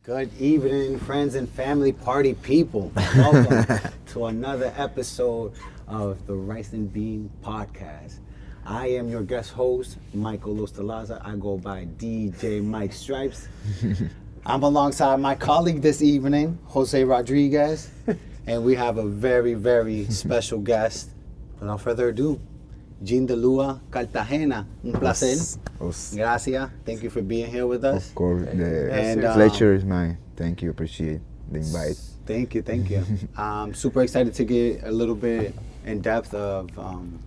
Good evening, friends and family party people. Welcome to another episode of the Rice and Bean Podcast. I am your guest host, Michael Ostalaza. I go by DJ Mike Stripes. I'm alongside my colleague this evening, Jose Rodriguez, and we have a very, very special guest. Without further ado, Dalua, Cartagena. Un placer. Gracias. Thank you for being here with us. Of course. And, The pleasure is mine. Thank you. Appreciate the invite. Thank you. I'm super excited to get a little bit in depth of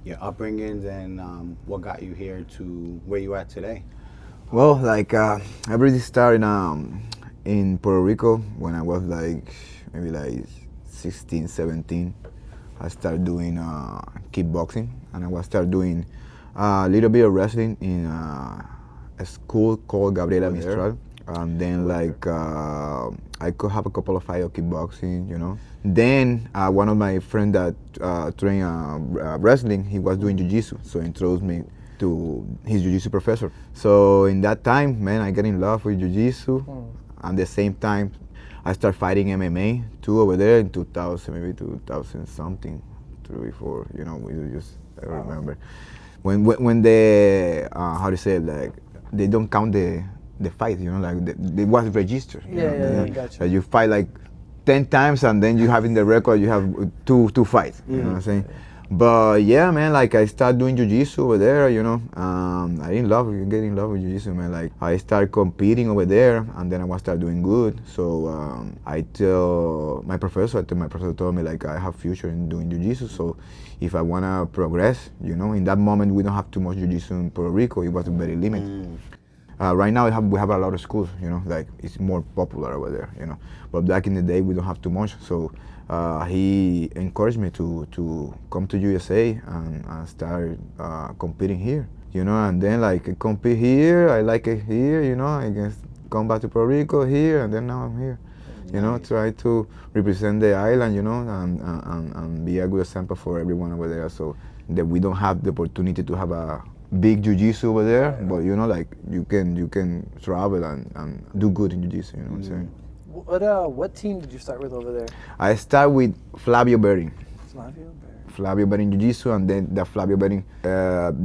your upbringings and what got you here to where you at today. Well, I really started in Puerto Rico when I was maybe 16, 17. I started doing kickboxing, and I started doing a little bit of wrestling in a school called Gabriela Mistral. And then I could have a couple of fights of kickboxing, you know. Then one of my friends that trained wrestling, he was doing jiu-jitsu, so he introduced me to his jiu-jitsu professor. So in that time, man, I got in love with jiu-jitsu. At the same time, I started fighting MMA too over there in 2000, maybe 2000 something, 3, 4. You know, I don't remember. When they how to say it, they don't count the fight, you know, they was registered. Yeah, gotcha. You fight 10 times and then you have in the record you have two fights. You know what I'm saying? But yeah, man, I started doing jiu-jitsu over there, you know. I get in love with jiu-jitsu, man. I started competing over there, and then I started doing good. So I tell my professor told me I have future in doing jiu-jitsu. So if I wanna progress, you know, in that moment we don't have too much jiu-jitsu in Puerto Rico. It was very limited. Right now we have a lot of schools, you know, it's more popular over there, you know. But back in the day we don't have too much. So he encouraged me to come to USA and start competing here, you know. And then I compete here, I like it here, you know. I guess come back to Puerto Rico here, and then now I'm here, you know, try to represent the island, you know, and be a good example for everyone over there. So that we don't have the opportunity to have a big jiu-jitsu over there, but you know, you can travel and do good in jiu-jitsu, you know what I'm saying? What team did you start with over there? I start with Flavio Bering. Flavio Bering Jiu-Jitsu, and then the Flavio Bering,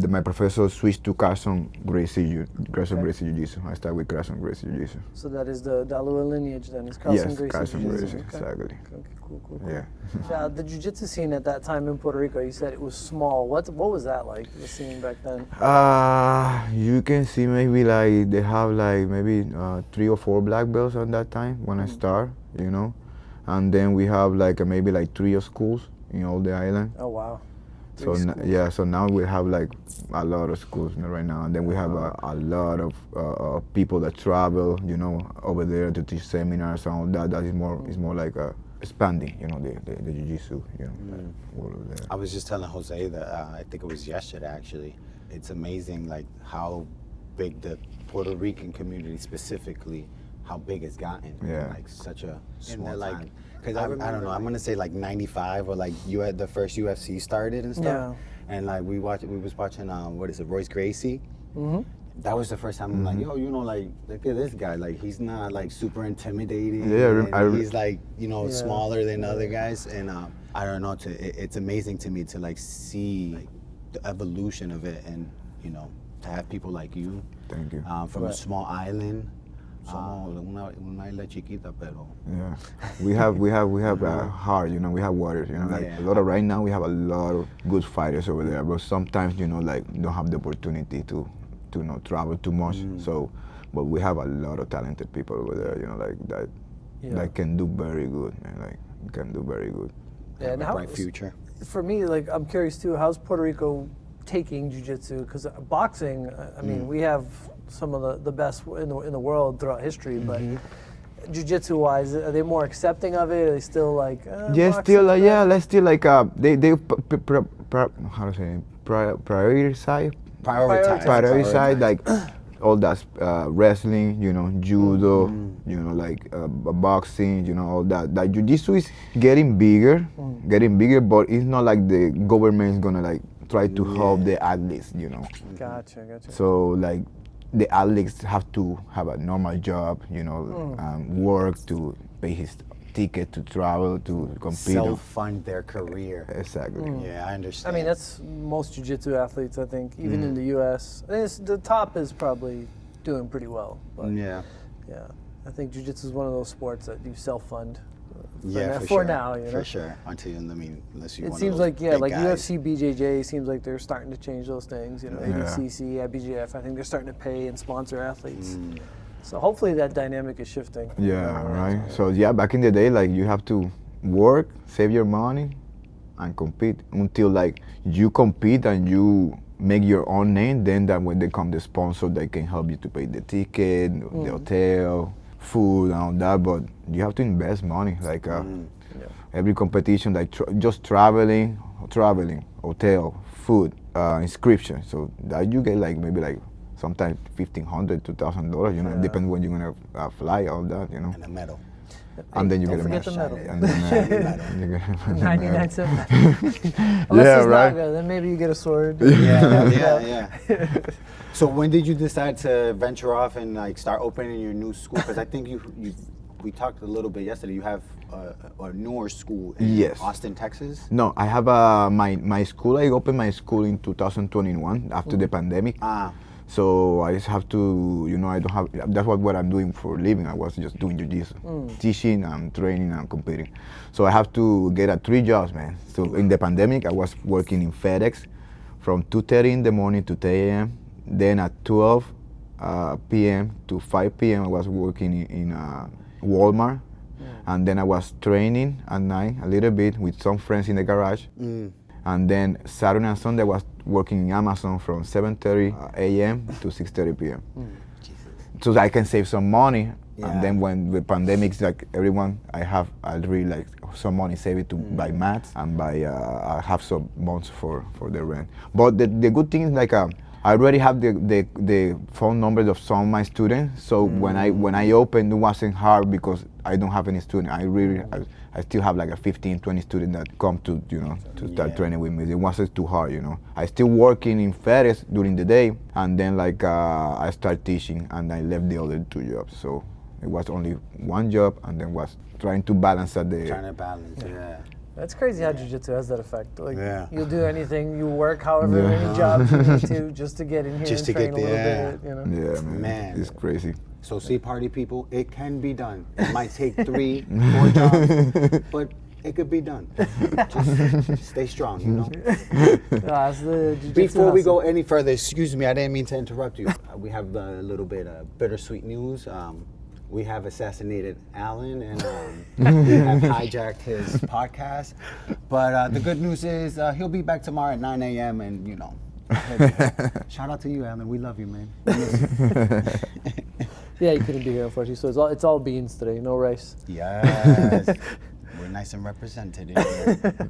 my professor switched to Carson Gracie Jiu-Jitsu. I started with Carson Gracie Jiu-Jitsu. So that is the Dalua lineage then, is Carson Gracie Carson Jiu-Jitsu. Gracie, exactly. Okay, cool. Yeah. The jiu-jitsu scene at that time in Puerto Rico, you said it was small. What was that like, the scene back then? You can see maybe they have maybe 3 or 4 black belts at that time when I start, you know. And then we have maybe 3 schools in all the island. Oh wow. So now we have a lot of schools right now, and then we have a lot of people that travel, you know, over there to teach seminars and all that. That is more expanding, you know, the jiu-jitsu, you know. All of that. I was just telling Jose that I think it was yesterday actually. It's amazing how big the Puerto Rican community specifically, how big it's gotten. Yeah. Such a small time. Because I don't know, I'm gonna say 95 or you had the first UFC started and stuff. Yeah. And we was watching Royce Gracie. Mm-hmm. That was the first time I'm yo, you know, look at this guy. He's not super intimidating. Yeah, he's smaller than other guys. And I don't know, it's amazing to me to see the evolution of it, and you know, to have people like you. Thank you. From a small island. Una isla chiquita, pero. Yeah, we have heart, you know. We have waters, you know. A lot of right now we have a lot of good fighters over there, but sometimes, you know, don't have the opportunity to travel too much. So, but we have a lot of talented people over there, you know, that can do very good, man. Can do very good. Yeah, and bright future. For me, I'm curious too. How's Puerto Rico taking jiu-jitsu? Because boxing, I mean, we have some of the best in the world throughout history, but jiu-jitsu wise, are they more accepting of it? Are they still let's still how to say, prioritize all that wrestling, you know, judo, you know, boxing, you know, all that. Jiu-jitsu is getting bigger, but it's not the government is gonna try to help the athletes, you know. Gotcha. So the athletes have to have a normal job, work to pay his ticket to travel to compete. Self-fund their career. Exactly. Yeah, I understand. I mean, that's most jiu-jitsu athletes, I think, even in the U.S. I think the top is probably doing pretty well. But yeah. yeah, I think jiu-jitsu is one of those sports that you self-fund. Yeah, for sure. now, For sure. Until unless you. It one seems of those like big like guys. UFC, BJJ seems like they're starting to change those things. Yeah. ADCC, IBJF. I think they're starting to pay and sponsor athletes. So hopefully that dynamic is shifting. Yeah, right. So yeah, back in the day, like you have to work, save your money, and compete until like you compete and you make your own name. Then that when they come the sponsor, they can help you to pay the ticket, the hotel, food, and all that. But you have to invest money. Like every competition, like just traveling, hotel, food, inscription. So that you get like maybe like sometimes $1,500, $2,000. Depends when you're gonna fly, all that. And a medal. And then you Don't get a forget the medal. medal. And then, you get a 99 medal. cents. Unless Yeah, it's right. Naga, then maybe you get a sword. Yeah. So when did you decide to venture off and like start opening your new school? Because I think we talked a little bit yesterday. You have a newer school in Yes. Austin, Texas. No, I have my school. I opened my school in 2021 after the pandemic. So I just have to, I don't have. That's what I'm doing for a living. I was just doing jiu-jitsu, teaching and training and competing. So I have to get 3 jobs, man. So in the pandemic, I was working in FedEx from 2:30 in the morning to 10 a.m. Then at 12 p.m. to 5 p.m. I was working in Walmart. And then I was training at night a little bit with some friends in the garage. And then Saturday and Sunday I was working in Amazon from 7:30 a.m. to 6:30 p.m. So that I can save some money. Yeah. And then when the pandemic's like everyone, I really like some money saved to buy mats and I have some months for the rent. But the good thing is like I already have the phone numbers of some of my students. So when I opened, it wasn't hard because I don't have any student. I still have like a 15, 20 students that come to start training with me. It wasn't too hard, I still working in FedEx during the day, and then like I start teaching, and I left the other 2 jobs. So it was only 1 job, and then was trying to balance Trying to balance, yeah. That's crazy how jiu-jitsu has that effect. Like you'll do anything, you work however Yeah. many jobs you need to just to get in here Just and to train get a little there. bit. Yeah, Man. it's crazy. So see, party people, it can be done. It might take 3, 4 jobs, but it could be done. Just stay strong, That's the jiu-jitsu Before we hustle. go any further, excuse me, I didn't mean to interrupt you. We have a little bit of bittersweet news. We have assassinated Alan, and we have hijacked his podcast. But the good news is he'll be back tomorrow at 9 a.m. and shout out to you, Alan. We love you, man. We miss you. Yeah, you couldn't be here unfortunately. So it's all beans today, no rice. Yes. We're nice and represented here.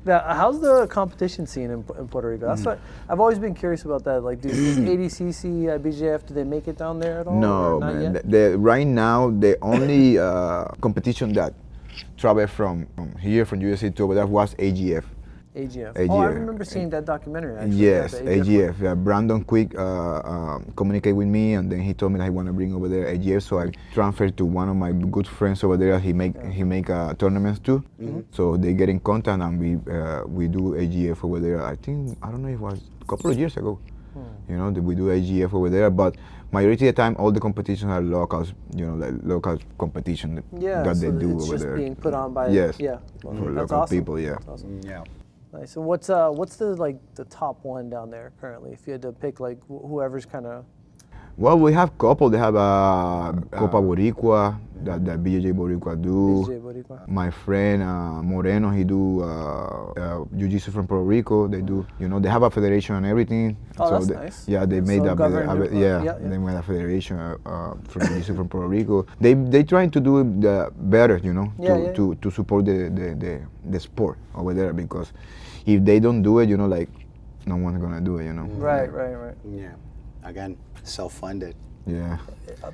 Now, how's the competition scene in Puerto Rico? That's what I've always been curious about. That, like, does ADCC, BJF, do they make it down there at all? No, or not man. yet? Right now, the only competition that traveled from here, from USA to over there, was AGF. AGF. AGF. Oh, I remember seeing that documentary. Actually. Yes, the AGF. Yeah, Brandon Quick communicated with me, and then he told me that he want to bring over there AGF. So I transferred to one of my good friends over there. He make tournaments too. So they get in contact, and we do AGF over there. I don't know if it was a couple of years ago. That we do AGF over there, but majority of the time all the competitions are locals. Like local competition that they do it's over just there. being put on by Yes. yeah. For That's local awesome. people. Yeah. That's awesome. Yeah. Nice. So what's the top one down there currently? If you had to pick like whoever's kind of. Well, we have couple. They have Copa Boricua that BJJ Boricua do. BJJ Boricua. My friend Moreno, he do jiu-jitsu from Puerto Rico. They do, they have a federation and everything. Oh, that's they, nice. Yeah, they So made governed, they made a federation from jiu-jitsu from Puerto Rico. They trying to do it better, to support the sport over there, because if they don't do it, like no one's gonna do it, Right. Yeah. Again, self-funded. Yeah.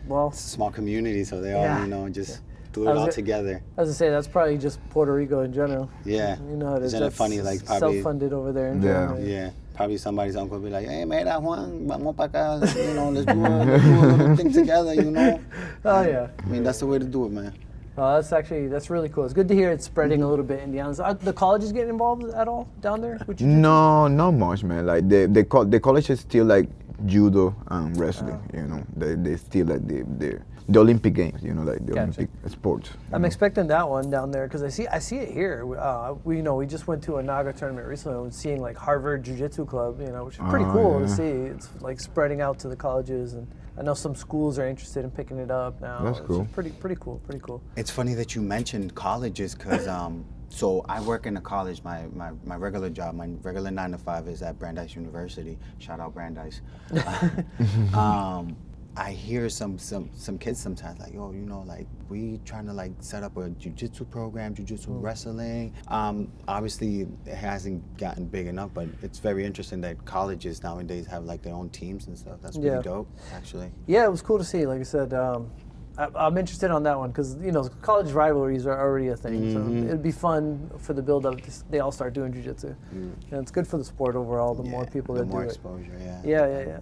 Well, It's a small community, so they Yeah. all just do I it was all go- together. as I say, that's probably just Puerto Rico in general. Yeah. You know how it is. Isn't it That's funny, like, probably- self-funded over there in Yeah. general. Yeah. probably somebody's uncle will be like, hey, mira, Juan, vamos pa acá, you know, let's do a little thing together, you know? Oh yeah. I mean, that's the way to do it, man. That's really cool. It's good to hear it's spreading a little bit in the islands. Are the colleges getting involved at all down there? With jiu-jitsu? No, not much, man. Like the college is still like judo and wrestling. You know, they still like the Olympic games. You know, like the Gotcha. Olympic sports. I'm expecting that one down there because I see it here. We just went to a Naga tournament recently and seeing like Harvard Jiu-Jitsu Club, you know, which is pretty cool to see. It's like spreading out to the colleges, and I know some schools are interested in picking it up now. That's cool. It's pretty cool. It's funny that you mentioned colleges because so I work in a college. My regular job, my regular 9 to 5 is at Brandeis University. Shout out Brandeis. I hear some kids sometimes like, yo, you know, like we trying to like set up a jiu-jitsu program, jiu-jitsu wrestling. Obviously it hasn't gotten big enough, but it's very interesting that colleges nowadays have like their own teams and stuff. That's pretty dope, actually. Yeah, it was cool to see. Like I said, I'm interested on that one because, you know, college rivalries are already a thing. So it'd be fun for the build-up. They all start doing jiu-jitsu. And it's good for the sport overall, the more people that do it. The more exposure, Yeah.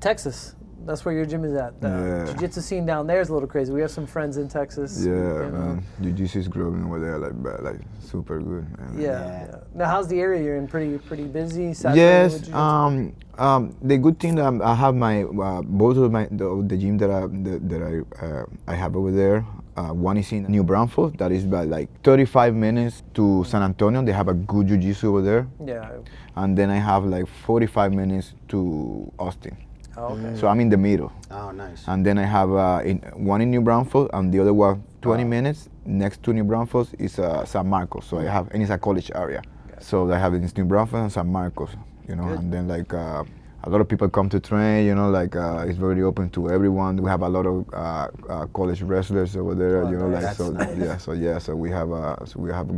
Texas, that's where your gym is at. The jiu-jitsu scene down there is a little crazy. We have some friends in Texas. Yeah, you know. man. Jiu-jitsu is growing over there like super good. Man. Yeah. Now, how's the area you're in? Pretty busy? Saturated Yes. with jiu-jitsu? The good thing that I have my both of the gym that I have over there. One is in New Braunfels, that is about like 35 minutes to San Antonio. They have a good jiu-jitsu over there. Yeah. And then I have like 45 minutes to Austin. Oh, okay. So I'm in the middle. Oh, nice. And then I have one in New Braunfels and the other one 20 minutes next to New Braunfels is San Marcos. So and it's a college area. Gotcha. So I have in New Braunfels and San Marcos, you know, Good. and then like a lot of people come to train, you know, like it's very open to everyone. We have a lot of college wrestlers over there, you know, like that's so nice. so we have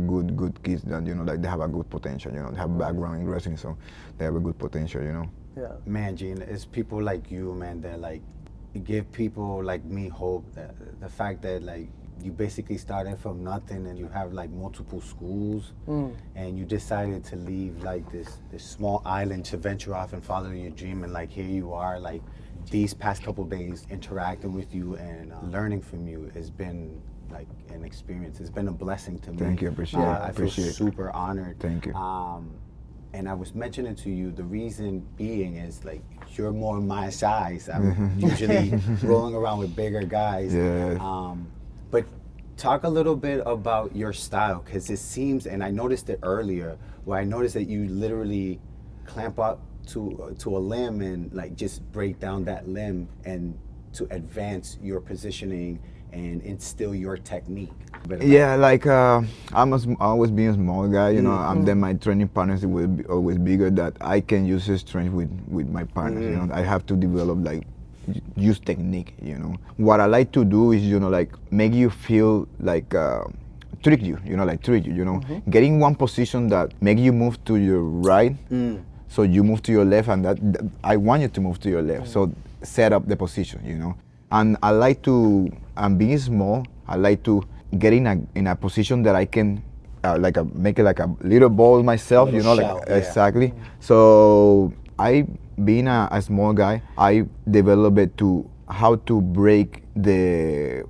good kids that, you know, like they have a good potential, you know, they have background in wrestling, so they have a good potential, you know. Yeah. Man, Gene, it's people like you, man, that like give people like me hope. That the fact that like you basically started from nothing and you have like multiple schools and you decided to leave like this small island to venture off and follow your dream, and like here you are, like these past couple days interacting with you and learning from you has been like an experience. It's been a blessing to me. Thank you, appreciate it. I feel Appreciate it. super honored. Thank you. And I was mentioning to you, the reason being is like you're more my size. I'm usually rolling around with bigger guys. Yes. But talk a little bit about your style, because it seems, and I noticed it earlier, where I noticed that you literally clamp up to a limb and like just break down that limb and to advance your positioning and instill your technique. Yeah, like always being a small guy, you know, and then my training partners will be always bigger, that I can use his strength with my partners, you know. I have to develop like use technique, you know. What I like to do is, you know, like make you feel like trick you, you know, getting one position that make you move to your right, so you move to your left, and that I want you to move to your left, so set up the position, you know. And I like to, and being small, I like to get in a position that I can make it like a little ball myself, you know, shell, like exactly. So being a small guy, I developed it to how to break the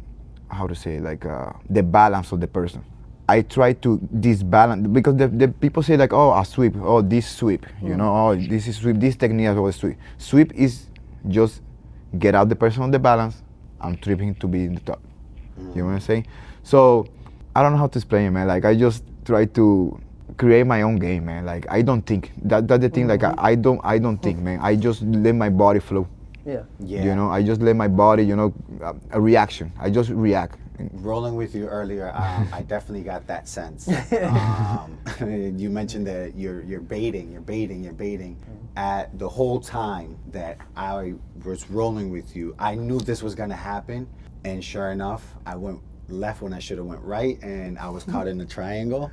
balance of the person. I try to disbalance, because the people say like, oh, a sweep, oh, this sweep, you know, oh, this is sweep, this technique is always sweep. Sweep is just get out the person on the balance and trip him to be in the top. You know what I'm saying? So I don't know how to explain it, man. Like I just try to create my own game, man. Like I don't think that's the thing. Like I don't think, man. I just let my body flow. Yeah. You know, I just let my body, you know, a reaction. I just react. Rolling with you earlier, I definitely got that sense. You mentioned that you're baiting. At the whole time that I was rolling with you, I knew this was gonna happen, and sure enough, I went left when I should have went right, and I was caught in the triangle.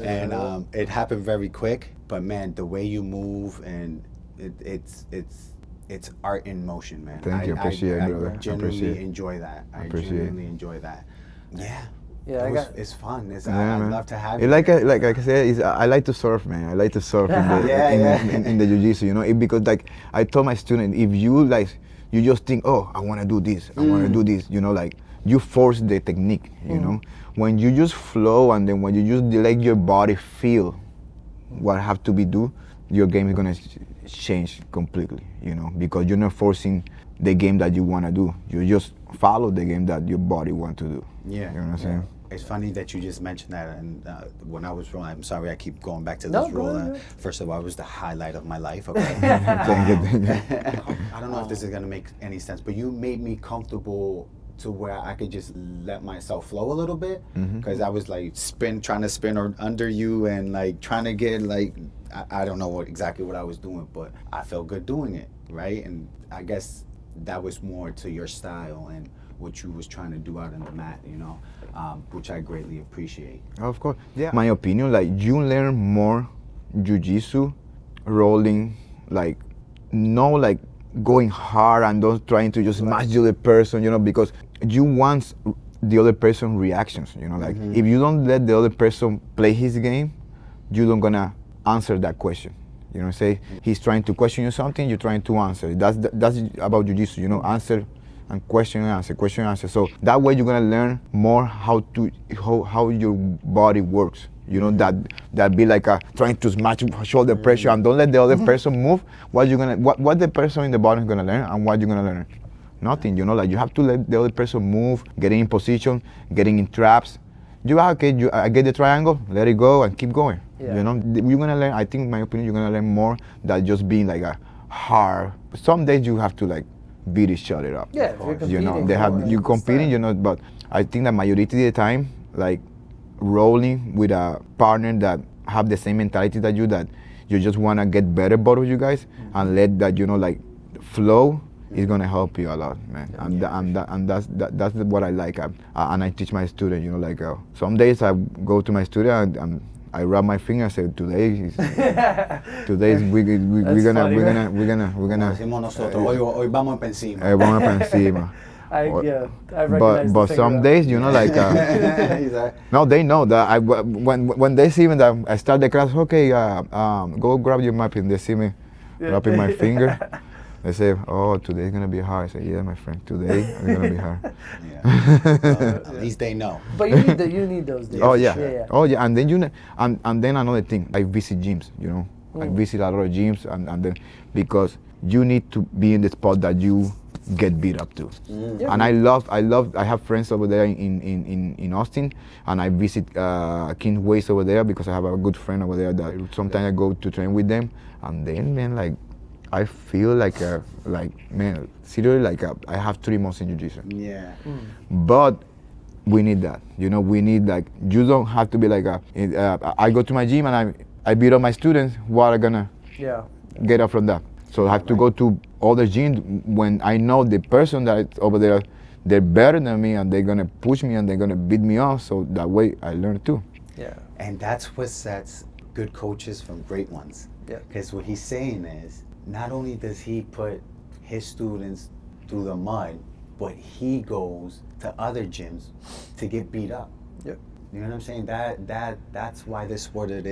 And it happened very quick. But man, the way you move, and it's art in motion, man. Thank you, appreciate it, brother. I genuinely enjoy that. I Appreciate genuinely enjoy that. Yeah. Yeah, It's fun. I'd man. love to have It's you. like like I said, I like to surf, man. I like to surf in the in the jiu-jitsu, you know, because like I told my student, if you you just think, oh, I want to do this, I want to do this, you know, like you force the technique, you know. When you just flow and then when you just let your body feel what have to be do, your game is gonna change completely, you know, because you're not forcing the game that you want to do. You just follow the game that your body want to do. Yeah. You know what I'm saying? It's funny that you just mentioned that, and when I was rolling, I'm sorry I keep going back to No, this go roll. ahead. First of all, it was the highlight of my life. Okay. Thank you. I don't know if this is gonna make any sense, but you made me comfortable to where I could just let myself flow a little bit, because I was like trying to spin under you, and like trying to get like I don't know exactly what I was doing, but I felt good doing it, right? And I guess that was more to your style and what you was trying to do out on the mat, you know, which I greatly appreciate. Of course. Yeah. My opinion, like you learn more jiu-jitsu rolling, like no like going hard and don't trying to just match the other person, you know, because you want the other person reactions, you know, like if you don't let the other person play his game, you don't gonna answer that question. You know, say he's trying to question you something, you're trying to answer. That's about jiu-jitsu, you know, answer and question and answer, question and answer. So that way you're gonna learn more how your body works. You know, that be like trying to smash shoulder pressure and don't let the other person move. What the person in the bottom is gonna learn and what you're gonna learn? Nothing. You know, like you have to let the other person move, getting in position, getting in traps. I get the triangle, let it go and keep going. Yeah. You know, you're gonna learn. I think, in my opinion, you're gonna learn more than just being like a hard. Some days you have to like beat each other up. Yeah, if you're competing. You know, you competing. You know, but I think that majority of the time, like rolling with a partner that have the same mentality that you just wanna get better, both of you guys, and let that, you know, like flow. Is gonna help you a lot, man, and that's what I like, and I teach my students, you know, like some days I go to my studio and I rub my finger and say we're gonna Decimos nosotros, hoy vamos pa' encima. vamos pa' encima. I recognize But the some finger. days, you know, like He's like, no, they know that when they see me that I start the class, okay, go grab your map, and they see me wrapping my finger. They say, oh, today's gonna be hard. I say, yeah, my friend, today is gonna be hard. yeah. At least they know. But you need those days. Oh yeah. Oh yeah, and then and then another thing, I visit gyms, you know. I visit a lot of gyms and then because you need to be in the spot that you get beat up to. Yeah. And I have friends over there in Austin, and I visit King Ways over there because I have a good friend over there that sometimes I go to train with them, and then, man, like I feel like man, seriously, like I have 3 months in jiu-jitsu. Yeah. But we need that, you know. We need, like, you don't have to be like I go to my gym and I beat up my students. What are gonna get up from that? So I have to go to other gyms when I know the person that's over there, they're better than me and they're gonna push me and they're gonna beat me off. So that way I learn too. Yeah. And that's what sets good coaches from great ones. Yeah. Because what he's saying is, not only does he put his students through the mud, but he goes to other gyms to get beat up. Yep. You know what I'm saying? That's why this sport it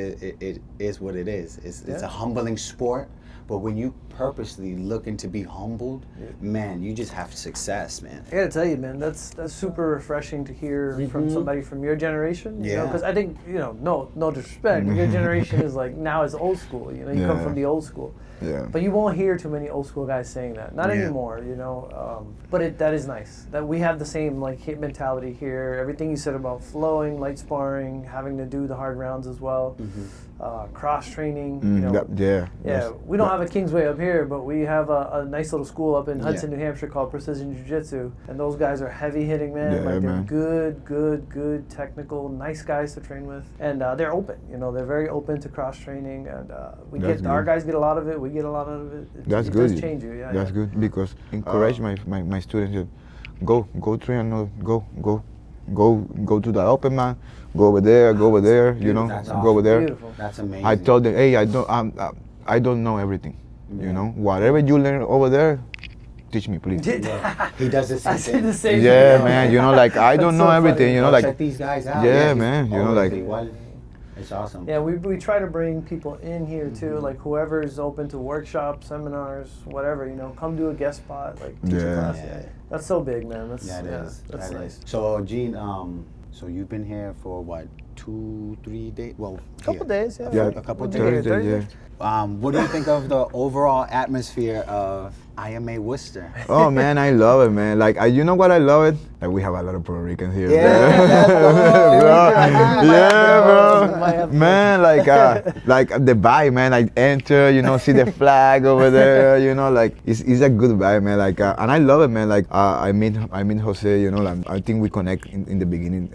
is what it is. It's a humbling sport, but when you purposely looking to be humbled, man, you just have success, man. I gotta tell you, man, that's super refreshing to hear from somebody from your generation. You know, because I think, you know, no disrespect, but your generation is like now is old school. You know, you come from the old school. Yeah. But you won't hear too many old school guys saying that. Not anymore, you know. But that is nice that we have the same like hit mentality here. Everything you said about flowing, light sparring, having to do the hard rounds as well, cross training. You know, we don't have a Kingsway up here, but we have a nice little school up in Hudson, New Hampshire called Precision Jiu-Jitsu, and those guys are heavy hitting, man. Yeah, like man. they're good, technical, nice guys to train with, and they're open. You know, they're very open to cross training, and our guys get a lot of it. We get a lot of it. That's it good. Does change you. Yeah, That's good because encourage my students. Go train. Go to the open, man. Go over there. You know, That's go over there. Beautiful. That's amazing. I told them, hey, I don't know everything. You know, whatever you learn over there, teach me, please. Yeah. He does the same I said thing. the same Yeah, thing. man. You know, like I don't That's know so everything. funny. You know, Go like check these guys out. Yeah, he's man, you know, always like- igual. It's awesome. Yeah, we try to bring people in here too, like whoever's open to workshops, seminars, whatever, come do a guest spot, like teach a Yeah. class. Yeah. That's so big, man. That's Yeah, it is. That's That nice. is. So, Gene, so you've been here for what, 2-3 days? Well, Couple here. days, yeah. Yeah, A couple When'd you get days. here? Thursday, Thursday? yeah. What do you think of the overall atmosphere of IMA.Worcester? Oh man, I love it, man. Like, you know what I love it? Like, we have a lot of Puerto Ricans here. Yeah, man. that's the whole- Bro, You yeah, might have bro. to. Man, like the vibe, man. I enter, see the flag over there, like it's a good vibe, man. Like, and I love it, man. Like, I meet Jose, like, I think we connect in the beginning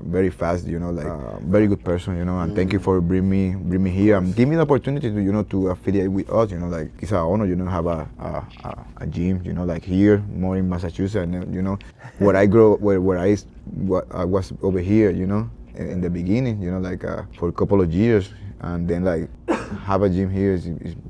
very fast, like, very good person, and thank you for bring me here and give me the opportunity to, to affiliate with us, like, it's an honor, have a gym, like here, more in Massachusetts, and where I grow, where I was over here, in the beginning, like for a couple of years, and then like have a gym here is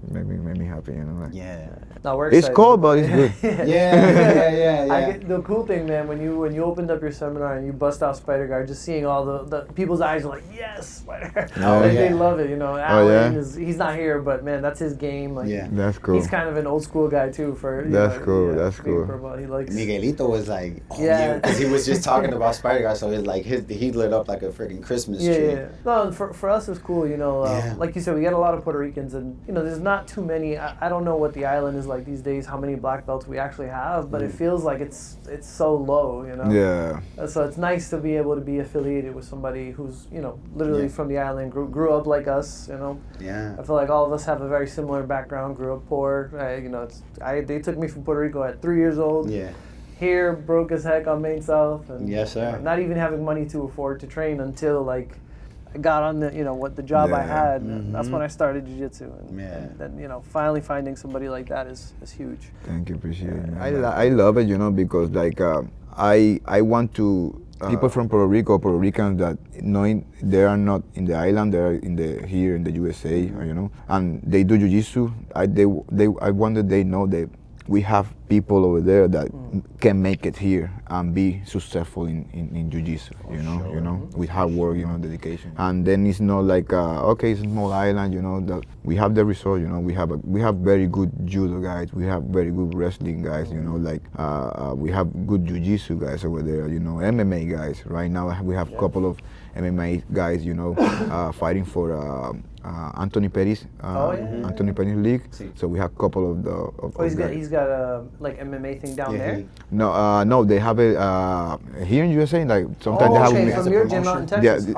made me happy, like. Yeah. No, we're It's excited. cold, but it's good. Yeah. The cool thing, man, when you opened up your seminar and you bust out Spider Guard, just seeing all the people's eyes are like, yes, Spider. Oh, They yeah. love it, yeah? Alan he's not here, but man, that's his game. Like, Yeah. That's cool. He's kind of an old school guy too. That's cool, that's being cool. purple. He likes. Miguelito was like, oh Yeah. yeah, because he was just talking about Spider Guy, so it's like he lit up like a freaking Christmas tree. Yeah. No, for us it's cool, Yeah. Like you said, we got a lot of Puerto Ricans, and there's not too many. I don't know what the island is like these days, how many black belts we actually have, but it feels like it's so low, Yeah. So it's nice to be able to be affiliated with somebody who's literally Yeah. from the island, grew up like us, Yeah. I feel like all of us have a very similar background. Grew up poor, they took me from Puerto Rico at 3 years old. Yeah. Here, broke as heck on Main South, and Yes, sir. not even having money to afford to train until like I got on the the job I Yeah. had. And that's when I started jiu-jitsu, Yeah. and then finally finding somebody like that is huge. Thank you, appreciate it. I love it, because like I want to people from Puerto Rico, Puerto Ricans that knowing they are not in the island, they are here in the USA, and they do jiu-jitsu. I want that they know that we have people over there that can make it here and be successful in jiu-jitsu, with hard work, dedication. And then it's not like okay, it's a small island, that we have the resort, we have very good judo guys, we have very good wrestling guys, like we have good jiu-jitsu guys over there, MMA guys. Right now we have a couple of MMA guys, fighting for Anthony Pettis, Anthony Pettis League. So we have a couple of the. Oh, he's got a like MMA thing down there. No, they have it here in USA. Like sometimes they have. okay, as from a your gym out in Texas.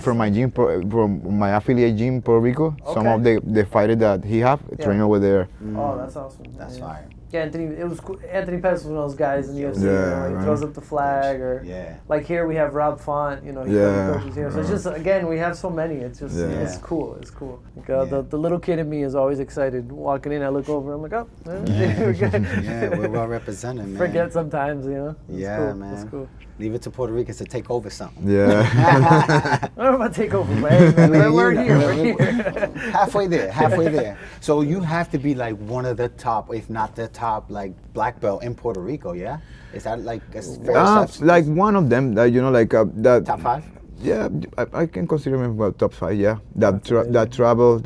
From my gym, from my affiliate gym, Puerto Rico. Some of the fighters that he have train over there. Oh, that's awesome. That's fire. Yeah, it was cool. Anthony Pettis was one of those guys in the UFC. Yeah, He right. throws up the flag, or Yeah. like here we have Rob Font. He coaches here. So it's just again we have so many. It's just it's cool. It's cool. Like, the little kid in me is always excited walking in. I look over. I'm like, oh, we're good. Yeah, we're well represented, man. Forget sometimes, It's Yeah, cool. man. It's cool. Leave it to Puerto Ricans to take over something. Yeah. I don't know about take over, man. We're here. We're here. halfway there. So you have to be like one of the top, if not the top, like black belt in Puerto Rico, yeah? Is that like a fair assessment? like one of them, like that. Top 5? Yeah, I can consider him about top 5. Yeah, that travel,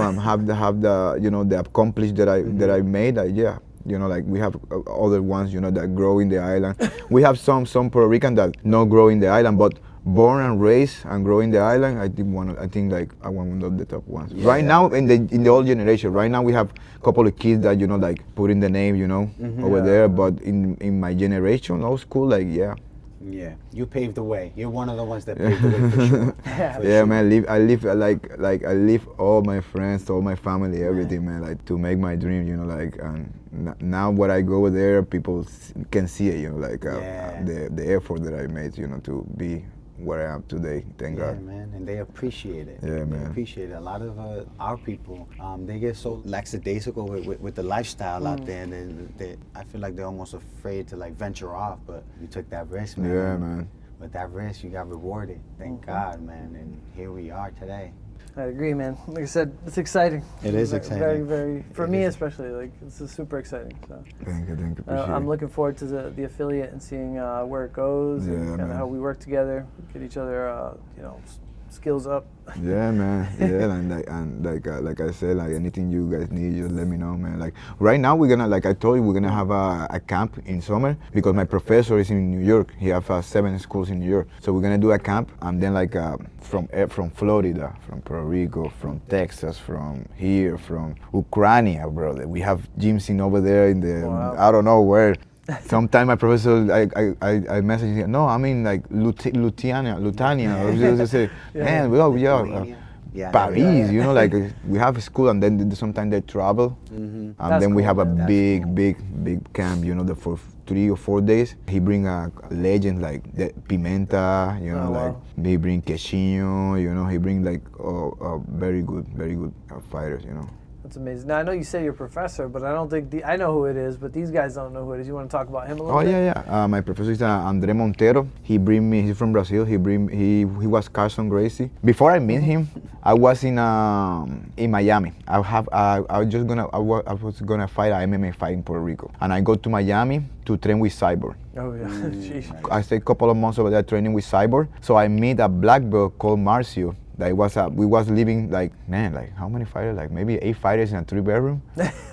and have the accomplished that I made. Yeah, like we have other ones, that grow in the island. We have some Puerto Rican that not grow in the island, but born and raised and grow in the island. I think like I one of the top ones. Yeah. Right now in the old generation. Right now we have a couple of kids that like put in the name, over there. But in my generation, old school, like yeah. Yeah, you paved the way. You're one of the ones that paved the way for sure. Yeah, man. I live all my friends, all my family, everything, man. Like to make my dream, like. And now when I go there, people can see it, the effort that I made, to be where I am today. Thank Yeah, God. man, and they appreciate it. Yeah, They man. appreciate it. A lot of our people, they get so lackadaisical with the lifestyle out there, and I feel like they're almost afraid to like venture off. But you took that risk, man. Yeah, man. With that risk, you got rewarded. Thank God, man. And here we are today. I agree, man. Like I said, it's exciting. It is Very, exciting. Very, very. For It me, is. especially, like it's super exciting. So Thank you. Appreciate I'm it. looking forward to the affiliate and seeing where it goes and Yeah, kind of man. how we work together, get each other, skills up. Yeah, man. Yeah, like I said, like anything you guys need, just let me know, man. Like right now, we're gonna, like I told you, we're gonna have a camp in summer because my professor is in New York. He have 7 schools in New York, so we're gonna do a camp, and then like from Florida, from Puerto Rico, from Texas, from here, from Ukraine, brother. We have gyms in over there in the Wow. I don't know where. Sometimes my professor, I message him. No, I mean like Lutania. I was just say, man, Lithuania? Yeah, Paris. yeah. You know, like we have a school, and then sometimes they travel, and That's then we cool, have a man. That's big camp. You know, for 3 or 4 days. He bring a legend like the Pimenta. You know, Oh, like wow. he bring Queixinho. You know, he bring like very good fighters. You know. That's amazing. Now I know you say you're a professor, but I don't think I know who it is. But these guys don't know who it is. You want to talk about him a little Oh bit? yeah. My professor is Andre Montero. He bring me. He's from Brazil. He was Carson Gracie. Before I met him, I was in Miami. I was gonna fight an MMA fight in Puerto Rico, and I go to Miami to train with Cyborg. Oh yeah. Jeez. I stayed a couple of months over there training with Cyborg. So I meet a black belt called Marcio. That was we was living like how many fighters? Like maybe 8 fighters in a 3-bedroom.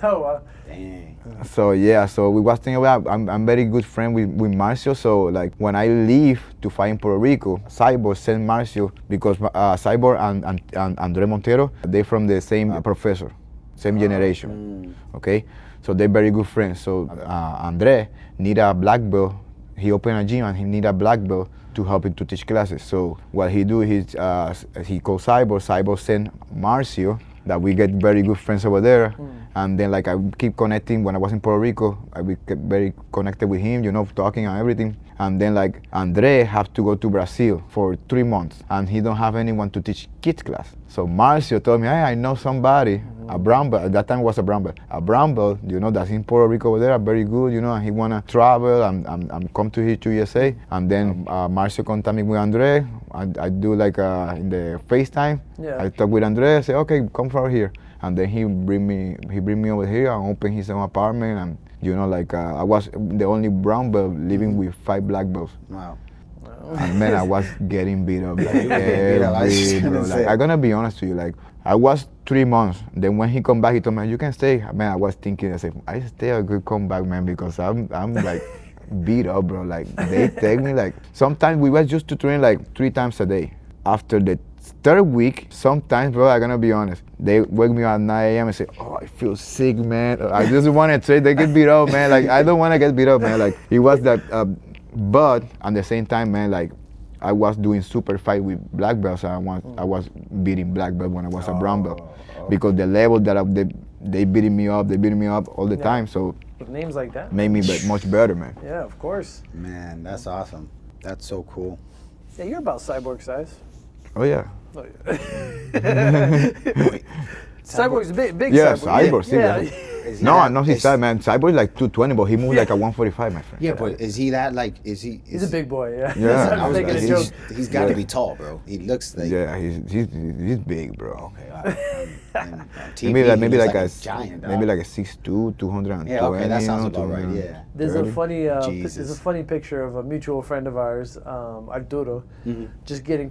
Oh wow. Dang. So yeah, so we was thinking about. I'm very good friend with Marcio. So like when I leave to fight in Puerto Rico, Cyborg sent Marcio because Cyborg and Andre Montero, they from the same professor, same generation. Okay, so they're very good friends. So Andre need a black belt. He opened a gym and he need a black belt to help him to teach classes. So what he do is he called Cyborg. Cyborg sent Marcio. That we get very good friends over there, and then like I keep connecting. When I was in Puerto Rico, I get very connected with him, you know, talking and everything. And then like Andre have to go to Brazil for 3 months, and he don't have anyone to teach kids class. So Marcio told me, hey, I know somebody, a brown belt. At that time it was a brown belt. A brown belt, you know, that's in Puerto Rico over there, very good, you know, and he wanna travel and come to here to USA. And then Marcio contact me with Andre. I do like in the FaceTime. Yeah. I talk with Andre. I say, okay, come from here. And then he bring me over here and open his own apartment. And you know, like I was the only brown belt living with 5 black belts. Wow. And man, I was getting beat up. Like, beat up, I was just every, gonna bro. say. Like, I'm gonna be honest to you. Like I was 3 months. Then when he come back, he told me, you can stay. Man, I was thinking, I said, I stay, I could come back, man, because I'm like beat up, bro. Like they take me like sometimes we was used to train like 3 times a day. After the 3rd week, sometimes, bro, I'm gonna be honest, they wake me up at 9 a.m. and say, oh, I feel sick, man. I just want to train. They get beat up, man. Like I don't want to get beat up, man. Like it was that, but at the same time, man, like I was doing super fight with black belts. I was beating black belt when I was a brown belt because the level that they beating me up all the time. So With names like that. made me much better, man. Yeah, of course. Man, that's awesome. That's so cool. Yeah, you're about Cyborg size. Oh yeah. Oh, yeah. Cyborg's big Yeah, Cyborg. Cyborg, see Yeah. that? Is he No, that- I know his is- size, man. Cyborg is like 220, but he moves like a 145, my friend. Yeah, but is he that like? Is he? He's a big boy, yeah. Yeah, I I was was making a like, joke. he's got to Yeah. be tall, bro. He looks like. Yeah, he's big, bro. Okay. All right. And on TV, Maybe he like looks a giant. maybe dog. like a 6'2", 220. Yeah. Okay, that you sounds know, about right. 200. Yeah. There's a 30. funny, Jesus. there's a funny picture of a mutual friend of ours, Arturo, just getting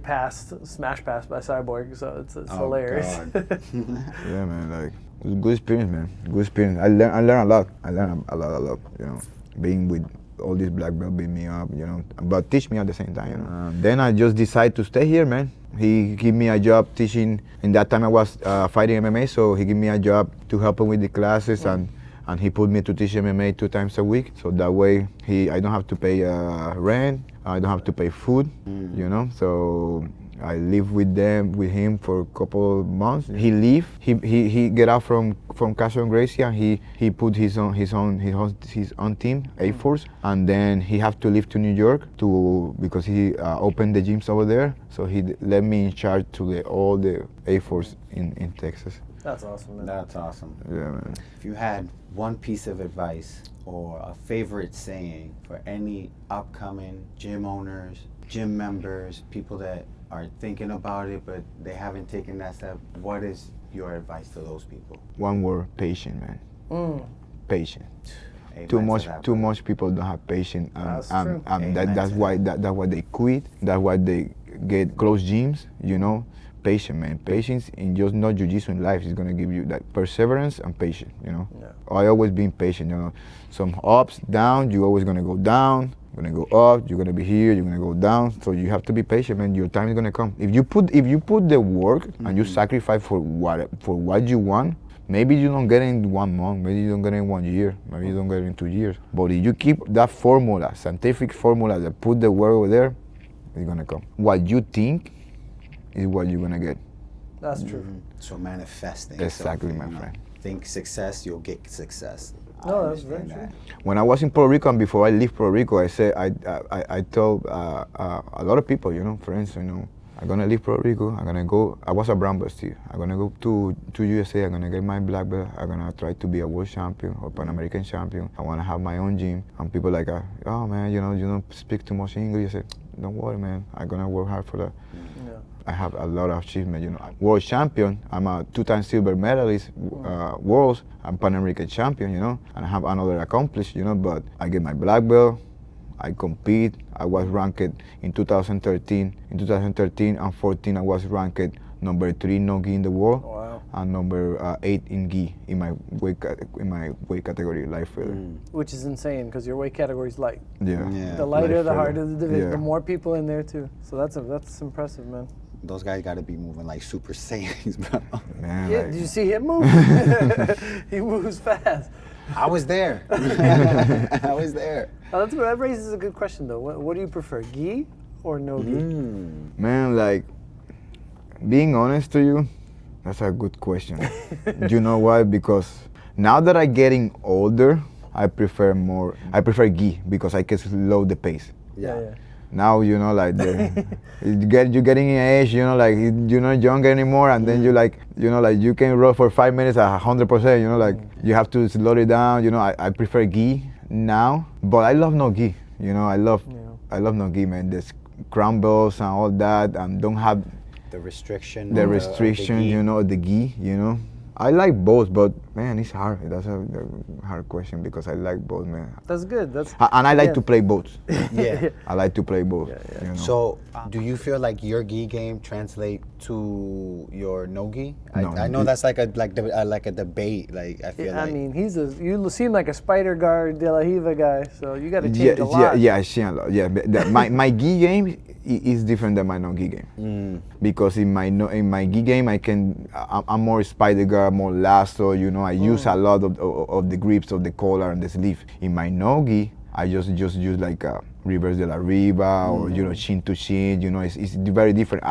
smash passed by Cyborg. So it's Oh, hilarious. God. Yeah, man. Like it was a good experience, man. Good experience. I learned a lot. I learned a lot. You know, being with all these black belts beat me up. You know, but teach me at the same time. You know. Then I just decided to stay here, man. He gave me a job teaching. In that time I was fighting MMA, so he gave me a job to help him with the classes and he put me to teach MMA 2 times a week. So that way I don't have to pay rent. I don't have to pay food. You know, so. I lived with him for a couple of months. He leave. He get out from Casa Gracia and he put his own team, A-Force, and then he have to leave to New York because he opened the gyms over there. So he let me in charge to all the A-Force in Texas. That's awesome, man. That's awesome. Yeah, man. If you had one piece of advice or a favorite saying for any upcoming gym owners, gym members, people that are thinking about it, but they haven't taken that step, what is your advice to those people? One word: patient, man. Patient. Amen Too to much, that, too brother. much people don't have patience, That's true. that's why that's why they quit. That's why they get close gyms. You know, patience, man. Patience in just not jiu-jitsu in life is gonna give you that perseverance and patience. You know, I always been patient. You know, some ups, downs. You're always gonna go down. You're gonna go up. You're gonna be here. You're gonna go down. So you have to be patient, man. Your time is gonna come. If you put the work and you sacrifice for what you want. Maybe you don't get it in 1 month, maybe you don't get it in 1 year, maybe you don't get it in 2 years. But if you keep that formula, scientific formula that put the work over there, it's gonna come. What you think is what you're gonna get. That's true. So manifesting. Exactly, So, my you know, friend. Think success, you'll get success. No, I that's very understand true. When I was in Puerto Rico and before I left Puerto Rico, I said I told a lot of people, you know, friends, you know, I'm gonna leave Puerto Rico. I'm gonna go. I was a brown belt still. I'm gonna go to USA. I'm gonna get my black belt. I'm gonna try to be a world champion or Pan American champion. I wanna have my own gym. And people like, oh man, you don't speak too much English. I said, don't worry, man. I'm gonna work hard for that. Yeah. I have a lot of achievements. You know, I'm world champion. I'm a 2-time silver medalist, worlds. I'm Pan American champion. You know, and I have another accomplished. You know, but I get my black belt. I compete. I was ranked in 2013. In 2013 and 14, I was ranked number 3 no gi in the world, Wow. and number 8 in gi in my weight category, light feather. Which is insane because your weight category is light. Yeah. Yeah. The lighter, Light the harder feather. the division. Yeah. The more people in there too. So that's impressive, man. Those guys got to be moving like Super Saiyans, bro. Man, Yeah, like, did you see him move? He moves fast. I was there. I was there. Oh, that raises a good question though. What do you prefer, gi or no gi? man, like, being honest to you, that's a good question. You know why? Because now that I'm getting older, I prefer gi because I can slow the pace. Yeah. Now, you know, like you're getting in age, you know, like you're not young anymore, and then you like, you know, like you can roll for 5 minutes at 100%, you know, like you have to slow it down. You know, I prefer gi now, but I love no gi. You know, I love no gi, man. There's crown belts and all that, and don't have The restriction. the of restriction, gi. you know, the gi, you know. I like both, but man, it's hard. That's a hard question because I like both, man. That's good. That's And I like yeah. to play both. Yeah. I like to play both. You know? So, do you feel like your gi game translate to your no gi? No, I know that's like a debate. Like I feel Yeah, like I mean, you seem like a Spider Guard De La Riva guy, so you got to change a lot. Yeah, I see a lot. Yeah, but my gi game is different than my no gi game. Because in my gi game I'm more Spider Guard, more lasso. You know, I use a lot of the grips of the collar and the sleeve. In my no gi, I just use like reverse de la riva or you know chin to chin. You know, it's very different.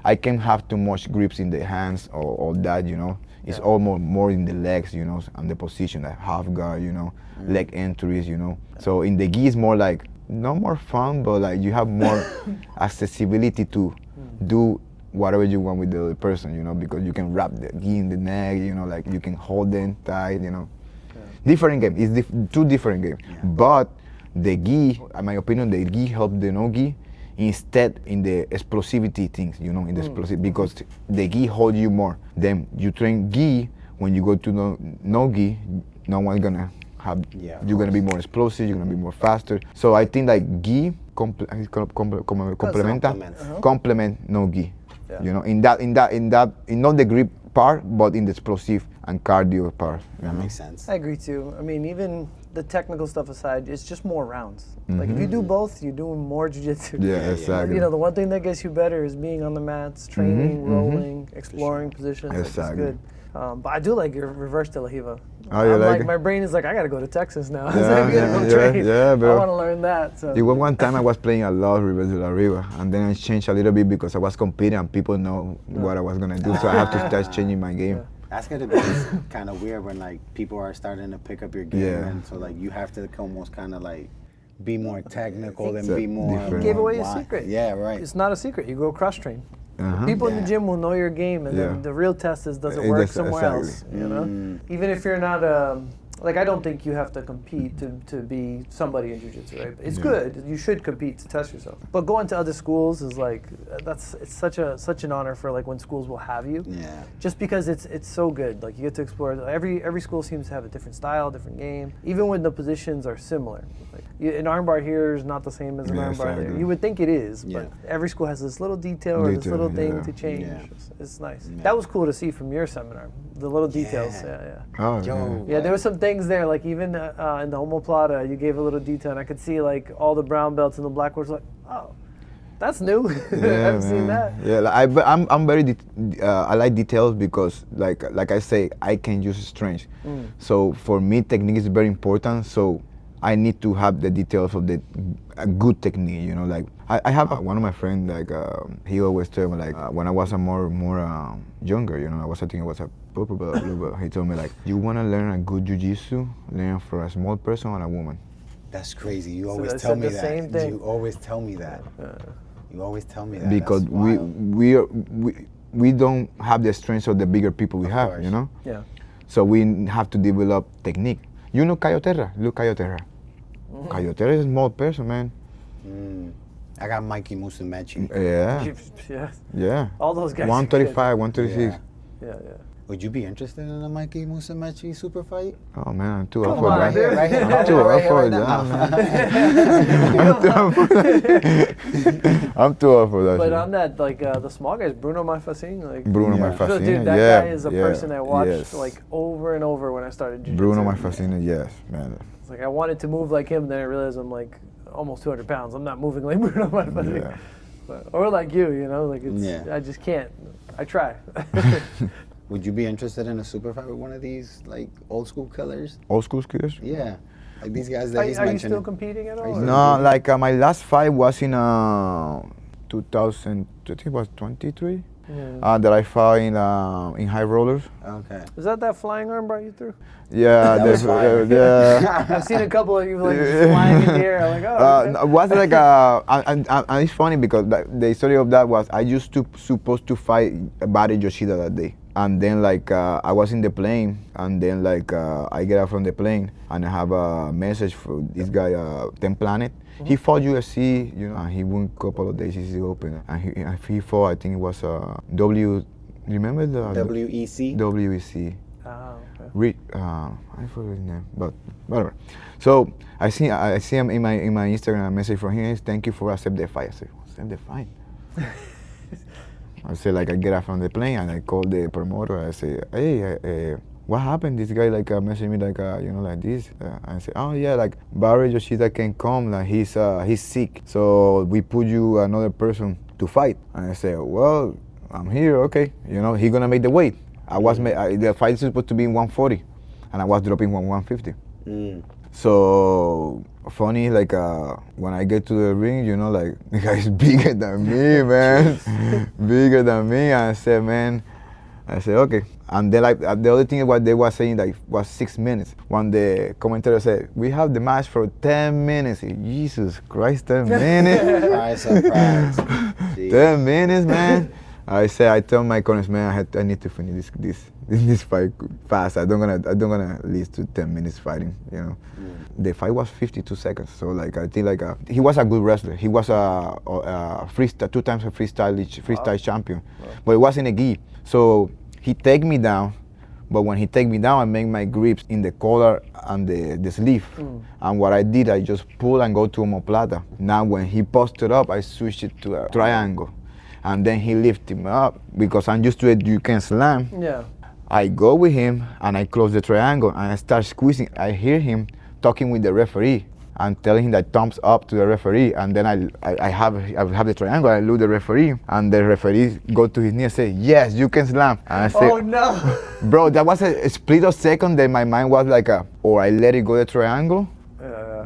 I can't have too much grips in the hands or all that. You know, it's all more in the legs. You know, and the position like half guard. You know, leg entries. You know, so in the gi it's more like no more fun, but like you have more accessibility to do whatever you want with the other person, you know, because you can wrap the gi in the neck, you know, like you can hold them tight, you know. Different game. It's two different games. But the gi, in my opinion, the gi helps the no gi instead in the explosivity things, you know, in the explosive, because the gi holds you more. Then you train gi, when you go to no gi, no one's gonna have, you're gonna be more explosive, you're gonna be more faster. So I think like gi complement no gi. Yeah. You know, in not the grip part, but in the explosive and cardio part. that makes sense. I agree too. I mean, even the technical stuff aside, it's just more rounds. Like if you do both, you're doing more jiu-jitsu. Yeah, exactly. You know, the one thing that gets you better is being on the mats, training, rolling, exploring positions. Like, Exactly. it's good. But I do like your reverse De La Riva. Oh, you I'm like it? my brain is like, I gotta go to Texas now. Yeah, I gotta go train. yeah, bro. I want to learn that. So. It was one time I was playing a lot reverse de la riva, and then I changed a little bit because I was competing and people know what I was gonna do, so I have to start changing my game. That's gonna be kind of weird when like people are starting to pick up your game, Yeah. and so like you have to almost kind of like be more technical and It's be more. different. Gave away a wide. secret. Yeah, right. It's not a secret. You go cross train. Uh-huh. People in the Yeah. gym will know your game, and then Yeah. the real test is does it work somewhere Exactly. else? You know, even if you're not like I don't think you have to compete to be somebody in jiu-jitsu, right? It's good. You should compete to test yourself. But going to other schools is like it's such an honor for like when schools will have you. Yeah. Just because it's so good. Like you get to explore. Every school seems to have a different style, different game. Even when the positions are similar. Like an armbar here is not the same as an armbar there. exactly. You would think it is, Yeah. but every school has this little detail or this Detail, little thing yeah. to change. Yeah. It's nice. Yeah. That was cool to see from your seminar. The little details. Yeah. Oh, Yo, Yeah, there were some things there, like even in the homoplata, you gave a little detail, and I could see like all the brown belts and the black belts. Like, oh, that's new. I haven't seen that. Yeah, like, I'm very. I like details because, like I say, I can use strength. So for me, technique is very important. So I need to have the details of a good technique. You know, like I have one of my friends, like he always told me, like when I was a more younger, you know, I think I was a purple belt, blue belt. He told me like, you wanna learn a good jiu-jitsu, learn for a small person and a woman. That's crazy. You So always they tell said me the that. same thing. You always tell me that. You always tell me that. Because That's wild. we don't have the strength of the bigger people we Of have, course. you know. Yeah. So we have to develop technique. You know Cayoterra? Look Cayoterra. Cayoterra is a small person, man. I got Mikey Musumeci. Yeah, Yeah. yeah. All those guys. 135, 136. Yeah. Would you be interested in a Mikey Musumeci super fight? Oh man, I'm too Come up for on, that. dude. Right here, I'm too right up here, for right that, now. man. I'm too up for that. But shit. on that, like the small guys, Bruno Marfacin, like Bruno Yeah. Marfacine, dude, that yeah, guy is a yeah, person I watched yes. like over and over when I started jiu-jitsu. Bruno Marfacine, yes, man. It's like I wanted to move like him, then I realized I'm like almost 200 pounds. I'm not moving like Bruno Marfacin. Yeah. Or like you know, like it's Yeah. I just can't. I try. Would you be interested in a super fight with one of these like old school killers? Old school skills? Yeah, like these guys that he's Are you mentioning. still competing at Are all? you or- still- No, like my last fight was in 2000, I think it was 23. That I fought in high rollers. Okay. Is that flying armbar you threw? Yeah, That was fire. yeah. I've seen a couple of you like just flying in the air. I'm like, oh. okay. It was like and it's funny because the story of that was I used to supposed to fight Barry Yoshida that day, and then like I was in the plane, and then like I get out from the plane and I have a message for this guy, Ten Planet. He fought UFC, you know, and he won a couple of days. He's open, and he fought. I think it was Remember the WEC. WEC. Oh, okay. I forgot his name, but whatever. So I see him in my Instagram, a message from him is thank you for accept the fight. I said, accept the fight. I said like I get out from the plane and I call the promoter. I say, hey, what happened? This guy like messaged me like you know like this. I say, oh yeah, like Barry Yoshida can come, like he's sick, so we put you another person to fight. And I say, well, I'm here, okay. You know, he gonna make the weight. The fight is supposed to be in 140, and I was dropping 150. So funny, like when I get to the ring, you know, like the guy's bigger than me, man, bigger than me. And I said, man, okay. And then like the other thing what they were saying like was 6 minutes. When the commentator said, we have the match for 10 minutes. Jesus Christ, 10 minutes. Surprise. 10 minutes, man. I tell my colleagues, man, I need to finish this fight fast. I don't gonna lead to 10 minutes fighting, you know. The fight was 52 seconds, so like I think like he was a good wrestler. He was a freestyle, 2 times a freestyle champion, but it was in a gi. So he take me down, but when he take me down, I make my grips in the collar and the sleeve. And what I did, I just pull and go to omoplata. Now when he posted up, I switched it to a triangle. And then he lifted him up because I'm used to it. You can slam. Yeah. I go with him and I close the triangle and I start squeezing. I hear him talking with the referee and telling him that thumbs up to the referee. And then I have the triangle. I look the referee and the referee go to his knee and say, "Yes, you can slam." And I say, Oh no. "Bro, that was a split of second. That my mind was like, or I let it go the triangle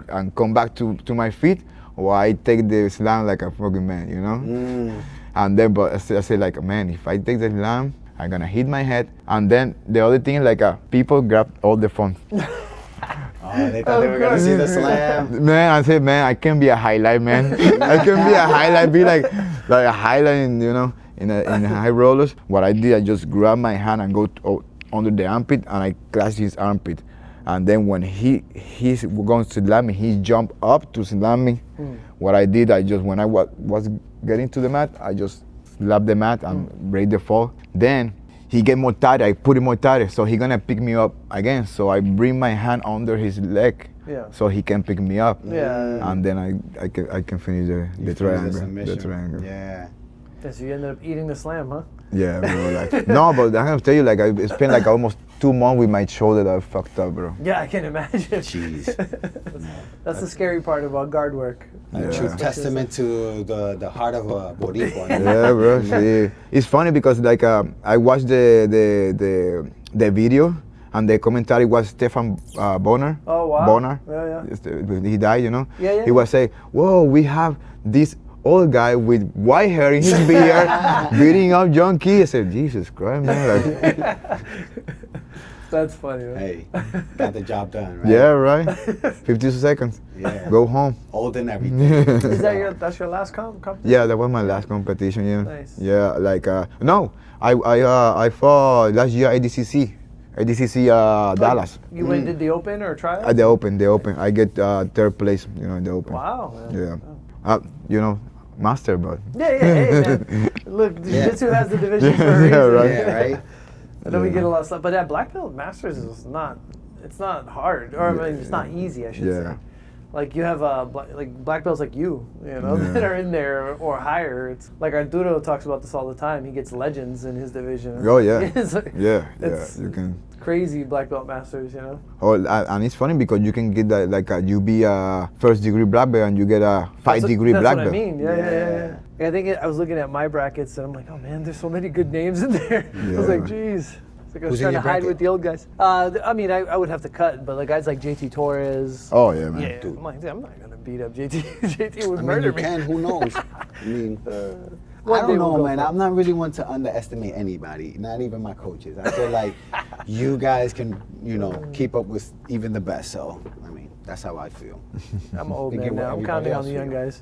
and come back to my feet, or I take the slam like a fucking man, you know." And then, but I say like, man, if I take the slam, I'm gonna hit my head. And then the other thing, like, people grab all the fun. Oh, they thought they were gonna see the slam. Man, I said, man, I can be a highlight, man. I can be a highlight, be like a highlight, you know, in high rollers. What I did, I just grab my hand and go under the armpit, and I clutch his armpit. And then when he's going to slam me, he jumped up to slam me. What I did, when I was getting to the mat, I just slapped the mat and break the fall. Then he get more tight. I put him more tight, so he gonna pick me up again. So I bring my hand under his leg, so he can pick me up. And then I can finish the triangle. The triangle. Yeah. So you ended up eating the slam, huh? Yeah, bro. Like, no, but I have to tell you, like, I spent like almost 2 months with my shoulder that I fucked up, bro. Yeah, I can imagine. Jeez. That's the scary part about guard work. A true testament to the heart of a Boricua. Yeah, bro. See, it's funny because like I watched the video, and the commentary was Stefan Bonner. Oh wow. Bonner. Yeah. He died, you know. Yeah. He was saying, "Whoa, we have this old guy with white hair in his beard beating up young kids." I said, "Jesus Christ, man!" Like, that's funny. Right? Hey, got the job done, right? yeah, right. 52 seconds. Yeah. Go home. Old and everything. Is that's your last competition? Yeah, that was my last competition. Yeah. Nice. Yeah, like no, I fought last year ADCC Dallas. You went and did the Open or trial? At the Open. I get third place, you know, in the Open. Wow. Man. Yeah. You know, master, but. Yeah. Hey, man. Look, Jiu-Jitsu has the division for a reason. Yeah, right. Yeah, right. I know we get a lot of stuff, but that black belt masters is not. It's not hard, or I mean, it's not easy. I should say. Like you have like black belts like you know, that are in there or higher. It's like Arturo talks about this all the time. He gets legends in his division. Oh yeah. It's like, yeah. You can. Crazy black belt masters, you know. Oh, and it's funny because you can get like you be a first degree black belt and you get a 5-degree black belt. That's what I mean. Yeah. I think I was looking at my brackets and I'm like, oh man, there's so many good names in there. I was like, geez. It's like I was trying to hide with the old guys. I mean, I would have to cut, but like guys like JT Torres. Oh yeah, man. Yeah, Dude. I'm like, I'm not gonna beat up JT. JT would I mean, murder you me. can. Who knows? I mean, I One day don't know, we'll go man. for it. I'm not really one to underestimate anybody, not even my coaches. I feel like you guys can, you know, keep up with even the best. So, I mean, that's how I feel. I'm an old Forget man what now. I'm everybody counting on else the young feels.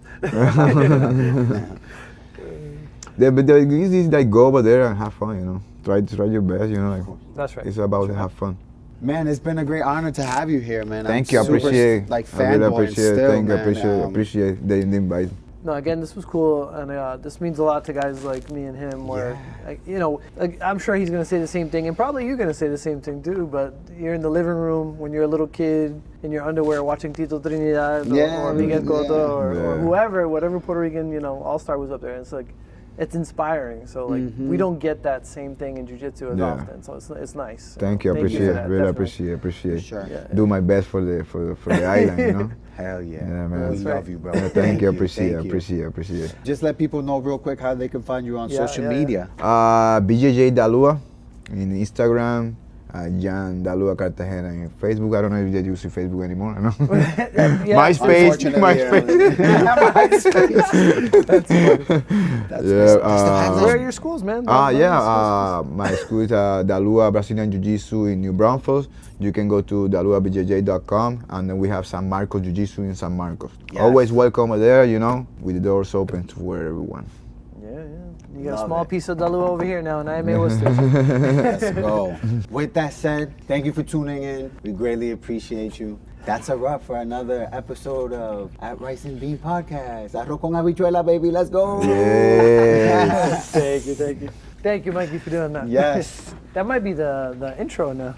guys. But the easy is like go over there and have fun, you know. Try your best, you know. Like, That's right. it's about to have fun. Man, it's been a great honor to have you here, man. Thank you, I super, appreciate. Like I really fanboy appreciate it. still, Thank you, man. appreciate the invite. No, again, this was cool, and this means a lot to guys like me and him. Where, like, you know, like, I'm sure he's gonna say the same thing, and probably you're gonna say the same thing too. But you're in the living room when you're a little kid in your underwear watching Tito Trinidad or Miguel Cotto or whoever, whatever Puerto Rican, you know, all-star was up there. And it's like, it's inspiring. So like, we don't get that same thing in jiu-jitsu as often. So it's nice. Thank you, appreciate it. Really appreciate. Sure. Yeah. Do my best for the island, you know. Hell yeah. Yeah, man. We That's love you, bro. Thank you, Thank you. appreciate. Just let people know real quick how they can find you on social media. BJJ Dalua in Instagram, Jan Dalua Cartagena in Facebook. I don't know if they use Facebook anymore. I know. MySpace. That's funny. Where are your schools, man? My school is Dalua Brazilian Jiu-Jitsu in New Braunfels. You can go to daluabjj.com, and then we have San Marcos Jiu-Jitsu in San Marcos. Yes. Always welcome there, you know, with the doors open for everyone. Yeah. You got a small piece of Dalua over here now in IMA.Worcester. Let's go. With that said, thank you for tuning in. We greatly appreciate you. That's a wrap for another episode of At Rice and Bean Podcast. Arroz con habichuela, baby. Let's go. Yes. Thank you. Thank you, Mikey, for doing that. Yes. That might be the intro now.